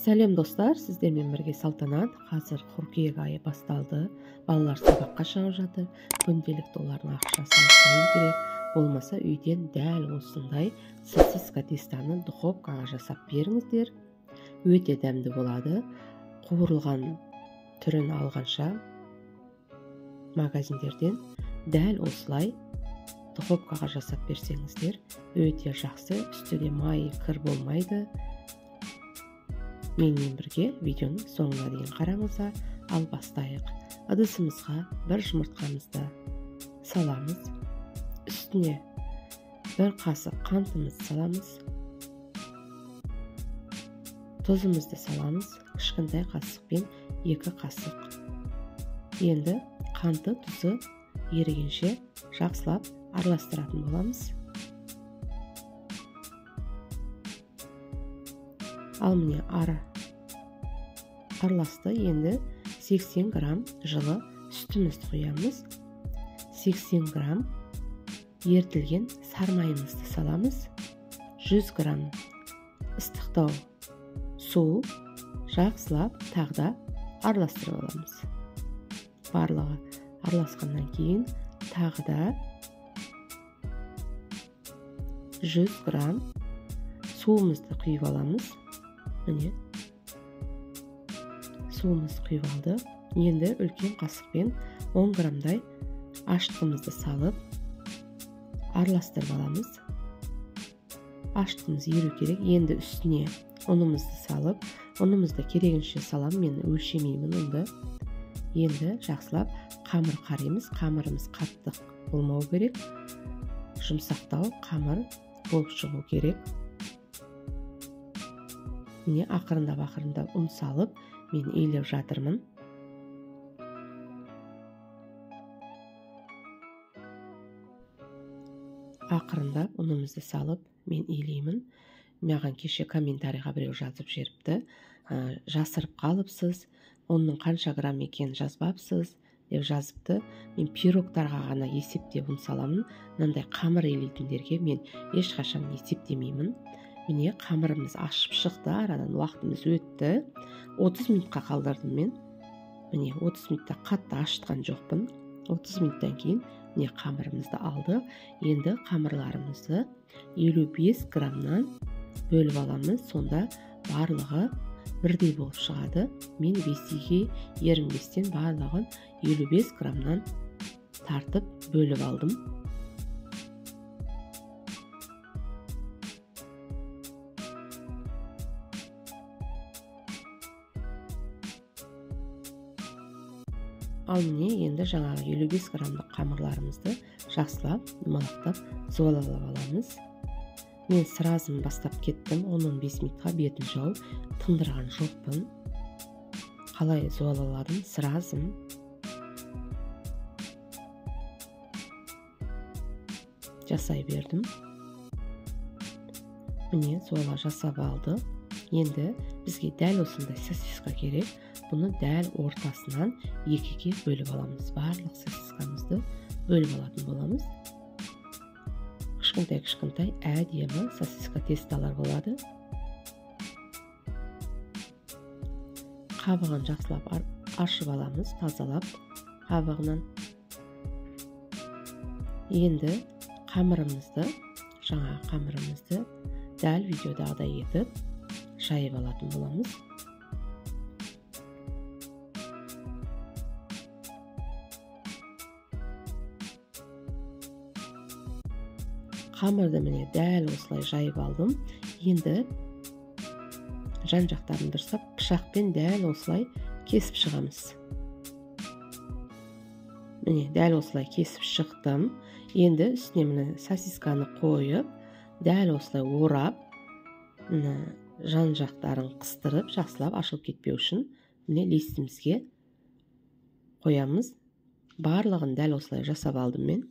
Сәлем достар, сіздермен бірге Салтанат. Қазір қыркүйек айы басталды. Балалар сабаққа шығып жатыр. Күнделікті олардың ақшасын алып керек. Болмаса үйден дәл осындай сосиска тестаны духовкаға жасап беріңіздер. Өте дәмді болады. Қуырылған түрін алғанша магазиндерден дәл осылай духовкаға жасап берсеңіздер, өте жақсы. Үстіде май, кір болмайды. Менімен бірге видеоның соңына дейін қараңыздар. Ал бастайық. Ыдысымызға бір жұмыртқамызды саламыз. Үстіне бір қасық қантымызды саламыз. Тұзымызды саламыз. Кішкентай қасықпен 2 қасық. Енді қанты, тұзы ерігенше жақсылап араластыратын боламыз. Ал міне араласты. Енді 80 грамм жылы сүтімізді құямыз. 80 грамм ертілген сармайымызды саламыз. 100 грамм ыстықтау су жақсылап тағда араластырып аламыз. Барлығы араласқаннан кейін тағда 100 грамм суымызды құйып аламыз. Міне суымызды құйып алды. Енді үлкен қасықпен 10 граммдай ашытқымызды салып араластырып аламыз. Ашытқымыз еру керек. Енді үстіне ұнымызды салып, ұнымызды керегінше салам, мен өлшемеймін ұнды. Енді жақсылап қамыр қараймыз. Қамырымыз қатты болмау керек. Жұмсақтау қамыр болып шығу керек. Міне ақырындап ұн салып, мен илеп жатырмын. Ақырындап ұнымызды салып, мен илеймін. Маған кеше комментарийға біреу жазып жіберіпті. Жасырып қалыпсыз, оның қанша грамм екенін жазбапсыз деп жазыпты. Мен пирогтарға ғана есептеп ұн саламын. Мынандай қамыр илейтіндерге мен ешқашан есептемеймін. Міне қамырымыз ашып шықты, арадан уақытымыз өтті. 30 минутқа қалдырдым мен. Міне 30 минутта қатты ашытқан жоқпын. 30 минуттан кейін міне қамырымызды алды. Енді қамырларымызды 55 граммнан бөліп аламыз. Сонда барлығы бірдей болып шығады. Мен 5-ге 25-тен барлығын 55 граммнан тартып бөліп алдым. Ал міне енді жаңағы 55 граммдық қамырларымызды жақсылап, малақтап, зуалалап аламыз. Мен сразым бастап кеттім. 15 минутқа бетін жауып тындырған жоқпын. Қалай зуалаладым? Сразым. Жасай бердім. Міне зуала жасап алды. Енді бізге дәл осындай сосиска керек. Бұны дәл ортасынан 2-ге бөліп аламыз. Барлық сосискамызды бөліп алатын боламыз. Кішкентай әдемі сосиска тесталар болады. Қабығын жақсылап ашып аламыз, тазалап қабығынан. Енді жаңа қамырымызды дәл видеодағыдай етіп жайып алатын боламыз. Қамырды міне дәл осылай жайып алдым. Енді жан жақтарын дұрыстап пышақпен дәл осылай кесіп шығамыз. Міне дәл осылай кесіп шықтым. Енді үстіне міне сосисканы қойып, дәл осылай орап, жан жақтарын қыстырып, жақсылап ашылып кетпеу үшін міне листімізге қоямыз. Барлығын дәл осылай жасап алдым мен.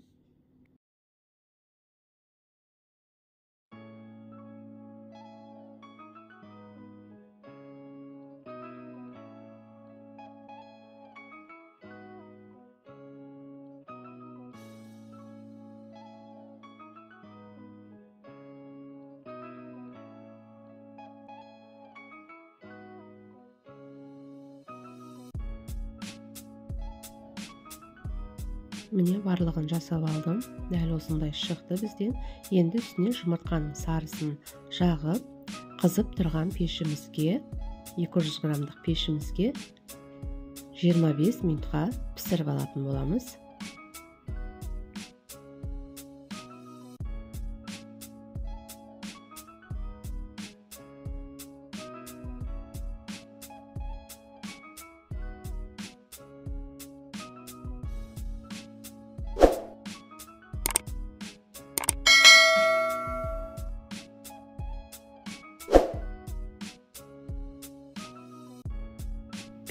міне барлығын жасап алдым. Дәл осындай шықты бізден. Енді үстіне жұмыртқаның сарысын жағып, қызып тұрған пешімізге, 200 граммдық пешімізге 25 минутқа пісіріп алатын боламыз.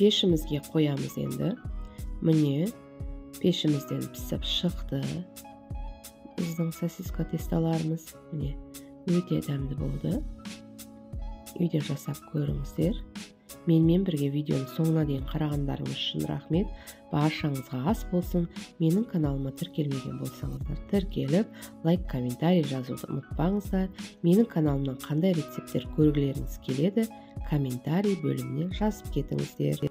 Пешімізге қоямыз енді. Міне пешімізден пісіп шықты. Біздің сосиска тесталарымыз міне өте дәмді болды. Үйде жасап көріңіздер. Менімен бірге видеоны соңына дейін қарағандарыңыз үшін рахмет. Баршаңызға ас болсын. Менің каналыма тіркелмеген болсаңыздар, тіркеліп, лайк, комментарий жазуды ұмытпаңыздар. Менің каналымнан қандай рецепттер көргілеріңіз келеді, комментарий бөліміне жазып кетіңіздер.